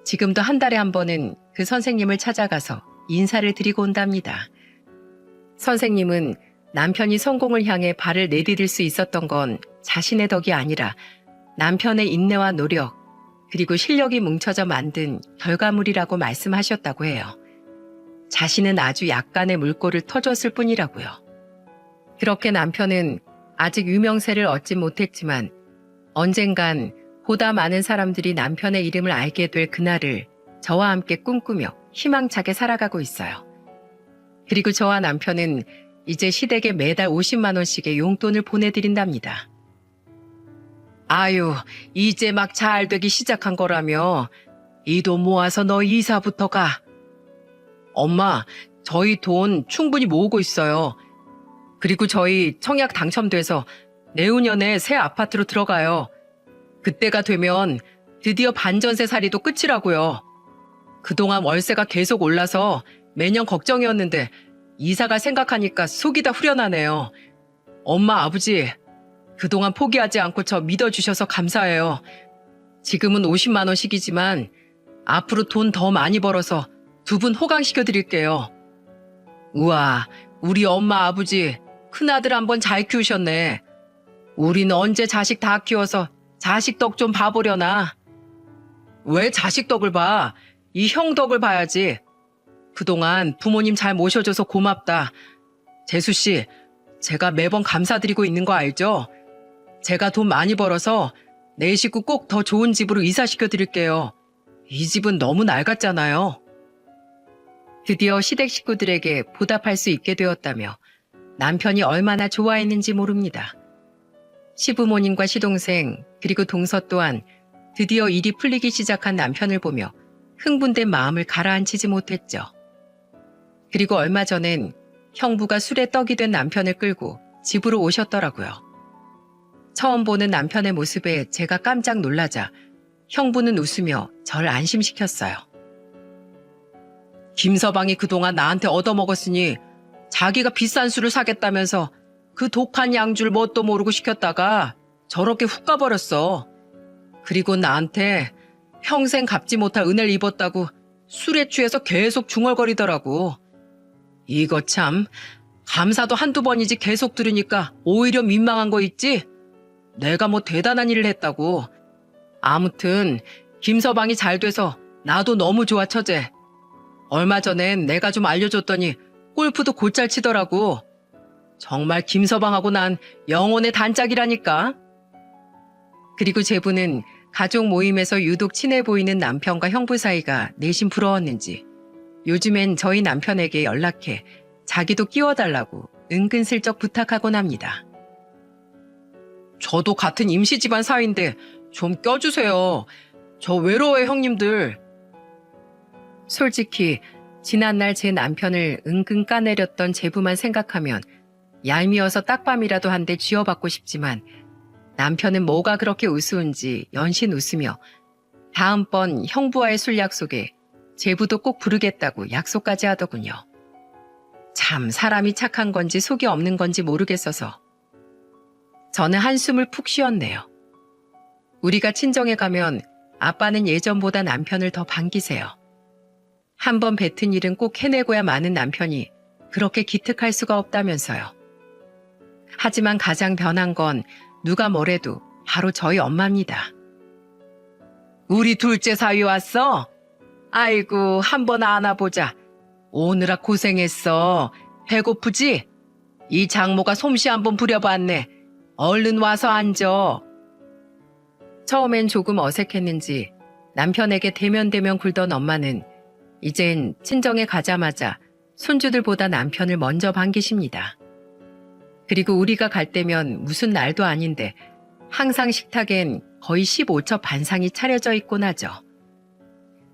지금도 한 달에 한 번은 그 선생님을 찾아가서 인사를 드리고 온답니다. 선생님은 남편이 성공을 향해 발을 내디딜 수 있었던 건 자신의 덕이 아니라 남편의 인내와 노력, 그리고 실력이 뭉쳐져 만든 결과물이라고 말씀하셨다고 해요. 자신은 아주 약간의 물꼬를 터줬을 뿐이라고요. 그렇게 남편은 아직 유명세를 얻지 못했지만 언젠간 보다 많은 사람들이 남편의 이름을 알게 될 그날을 저와 함께 꿈꾸며 희망차게 살아가고 있어요. 그리고 저와 남편은 이제 시댁에 매달 50만 원씩의 용돈을 보내드린답니다. 아유, 이제 막 잘 되기 시작한 거라며 이 돈 모아서 너 이사부터 가. 엄마, 저희 돈 충분히 모으고 있어요. 그리고 저희 청약 당첨돼서 내후년에 새 아파트로 들어가요. 그때가 되면 드디어 반전세살이도 끝이라고요. 그동안 월세가 계속 올라서 매년 걱정이었는데 이사갈 생각하니까 속이 다 후련하네요. 엄마, 아버지, 그동안 포기하지 않고 저 믿어주셔서 감사해요. 지금은 50만 원씩이지만 앞으로 돈 더 많이 벌어서 두 분 호강시켜드릴게요. 우와, 우리 엄마 아버지 큰아들 한번 잘 키우셨네. 우리는 언제 자식 다 키워서 자식 덕 좀 봐보려나. 왜 자식 덕을 봐? 이 형 덕을 봐야지. 그동안 부모님 잘 모셔줘서 고맙다. 재수씨, 제가 매번 감사드리고 있는 거 알죠? 제가 돈 많이 벌어서 내 식구 꼭 더 좋은 집으로 이사시켜 드릴게요. 이 집은 너무 낡았잖아요. 드디어 시댁 식구들에게 보답할 수 있게 되었다며 남편이 얼마나 좋아했는지 모릅니다. 시부모님과 시동생 그리고 동서 또한 드디어 일이 풀리기 시작한 남편을 보며 흥분된 마음을 가라앉히지 못했죠. 그리고 얼마 전엔 형부가 술에 떡이 된 남편을 끌고 집으로 오셨더라고요. 처음 보는 남편의 모습에 제가 깜짝 놀라자 형부는 웃으며 절 안심시켰어요. 김서방이 그동안 나한테 얻어먹었으니 자기가 비싼 술을 사겠다면서 그 독한 양줄 뭣도 모르고 시켰다가 저렇게 훅 가버렸어. 그리고 나한테 평생 갚지 못할 은혜를 입었다고 술에 취해서 계속 중얼거리더라고. 이거 참 감사도 한두 번이지 계속 들으니까 오히려 민망한 거 있지? 내가 뭐 대단한 일을 했다고. 아무튼 김서방이 잘 돼서 나도 너무 좋아 처제. 얼마 전엔 내가 좀 알려줬더니 골프도 곧잘 치더라고. 정말 김서방하고 난 영혼의 단짝이라니까. 그리고 제부는 가족 모임에서 유독 친해 보이는 남편과 형부 사이가 내심 부러웠는지 요즘엔 저희 남편에게 연락해 자기도 끼워달라고 은근슬쩍 부탁하곤 합니다. 저도 같은 임시 집안 사이인데 좀 껴주세요. 저 외로워요, 형님들. 솔직히 지난날 제 남편을 은근 까내렸던 제부만 생각하면 얄미워서 딱밤이라도 한 대 쥐어받고 싶지만 남편은 뭐가 그렇게 우스운지 연신 웃으며 다음번 형부와의 술 약속에 제부도 꼭 부르겠다고 약속까지 하더군요. 참 사람이 착한 건지 속이 없는 건지 모르겠어서 저는 한숨을 푹 쉬었네요. 우리가 친정에 가면 아빠는 예전보다 남편을 더 반기세요. 한번 뱉은 일은 꼭 해내고야 마는 남편이 그렇게 기특할 수가 없다면서요. 하지만 가장 변한 건 누가 뭐래도 바로 저희 엄마입니다. 우리 둘째 사위 왔어? 아이고 한번 안아보자. 오느라 고생했어. 배고프지? 이 장모가 솜씨 한번 부려봤네. 얼른 와서 앉아. 처음엔 조금 어색했는지 남편에게 대면대면 굴던 엄마는 이젠 친정에 가자마자 손주들보다 남편을 먼저 반기십니다. 그리고 우리가 갈 때면 무슨 날도 아닌데 항상 식탁엔 거의 15첩 반상이 차려져 있곤 하죠.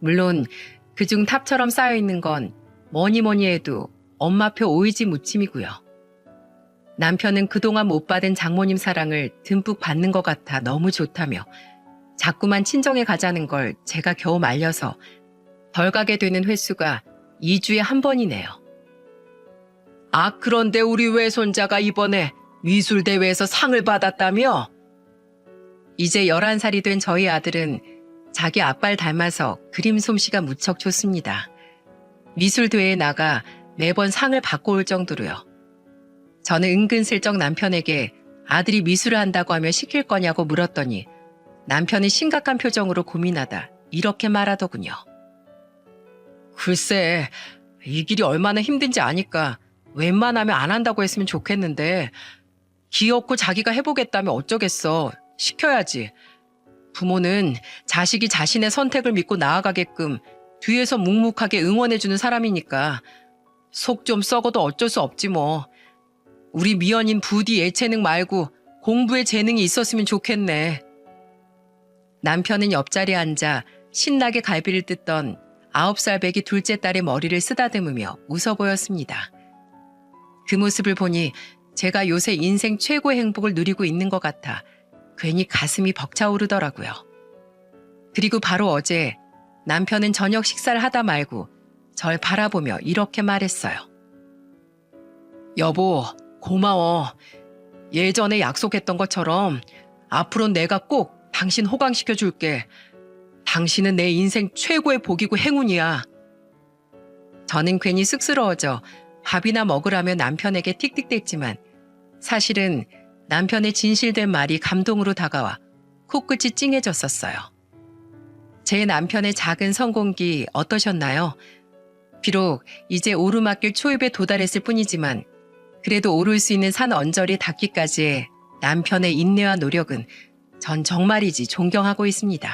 물론 그중 탑처럼 쌓여있는 건 뭐니 해도 엄마표 오이지 무침이고요. 남편은 그동안 못 받은 장모님 사랑을 듬뿍 받는 것 같아 너무 좋다며 자꾸만 친정에 가자는 걸 제가 겨우 말려서 덜 가게 되는 횟수가 2주에 한 번이네요. 아, 그런데 우리 외손자가 이번에 미술대회에서 상을 받았다며? 이제 11살이 된 저희 아들은 자기 아빠를 닮아서 그림 솜씨가 무척 좋습니다. 미술대회에 나가 매번 상을 받고 올 정도로요. 저는 은근슬쩍 남편에게 아들이 미술을 한다고 하면 시킬 거냐고 물었더니 남편이 심각한 표정으로 고민하다 이렇게 말하더군요. 글쎄, 이 길이 얼마나 힘든지 아니까 웬만하면 안 한다고 했으면 좋겠는데 귀엽고 자기가 해보겠다면 어쩌겠어. 시켜야지. 부모는 자식이 자신의 선택을 믿고 나아가게끔 뒤에서 묵묵하게 응원해주는 사람이니까 속 좀 썩어도 어쩔 수 없지 뭐. 우리 미연인 부디 예체능 말고 공부에 재능이 있었으면 좋겠네. 남편은 옆자리에 앉아 신나게 갈비를 뜯던 9살 배기 둘째 딸의 머리를 쓰다듬으며 웃어 보였습니다. 그 모습을 보니 제가 요새 인생 최고의 행복을 누리고 있는 것 같아 괜히 가슴이 벅차오르더라고요. 그리고 바로 어제 남편은 저녁 식사를 하다 말고 절 바라보며 이렇게 말했어요. 여보, 고마워. 예전에 약속했던 것처럼 앞으로 내가 꼭 당신 호강시켜줄게. 당신은 내 인생 최고의 복이고 행운이야. 저는 괜히 쑥스러워져 밥이나 먹으라며 남편에게 틱틱댔지만 사실은 남편의 진실된 말이 감동으로 다가와 코끝이 찡해졌었어요. 제 남편의 작은 성공기 어떠셨나요? 비록 이제 오르막길 초입에 도달했을 뿐이지만 그래도 오를 수 있는 산 언저리 닿기까지의 남편의 인내와 노력은 전 정말이지 존경하고 있습니다.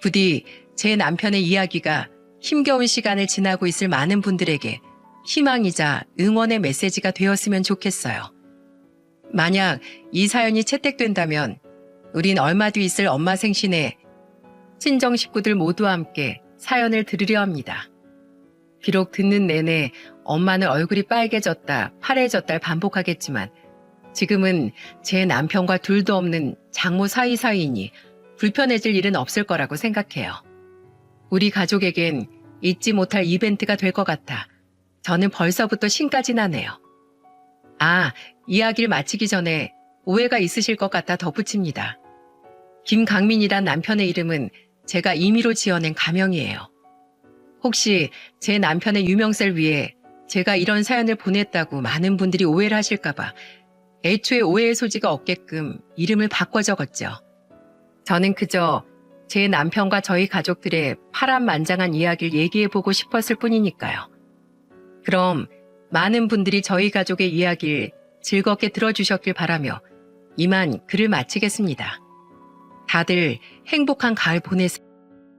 부디 제 남편의 이야기가 힘겨운 시간을 지나고 있을 많은 분들에게 희망이자 응원의 메시지가 되었으면 좋겠어요. 만약 이 사연이 채택된다면 우린 얼마 뒤 있을 엄마 생신에 친정 식구들 모두와 함께 사연을 들으려 합니다. 비록 듣는 내내 엄마는 얼굴이 빨개졌다, 파래졌다를 반복하겠지만 지금은 제 남편과 둘도 없는 장모 사이사이이니 불편해질 일은 없을 거라고 생각해요. 우리 가족에겐 잊지 못할 이벤트가 될 것 같아 저는 벌써부터 신까지 나네요. 이야기를 마치기 전에 오해가 있으실 것 같아 덧붙입니다. 김강민이란 남편의 이름은 제가 임의로 지어낸 가명이에요. 혹시 제 남편의 유명세를 위해 제가 이런 사연을 보냈다고 많은 분들이 오해를 하실까봐 애초에 오해의 소지가 없게끔 이름을 바꿔 적었죠. 저는 그저 제 남편과 저희 가족들의 파란만장한 이야기를 얘기해보고 싶었을 뿐이니까요. 그럼 많은 분들이 저희 가족의 이야기를 즐겁게 들어주셨길 바라며 이만 글을 마치겠습니다. 다들 행복한 가을 보내세요.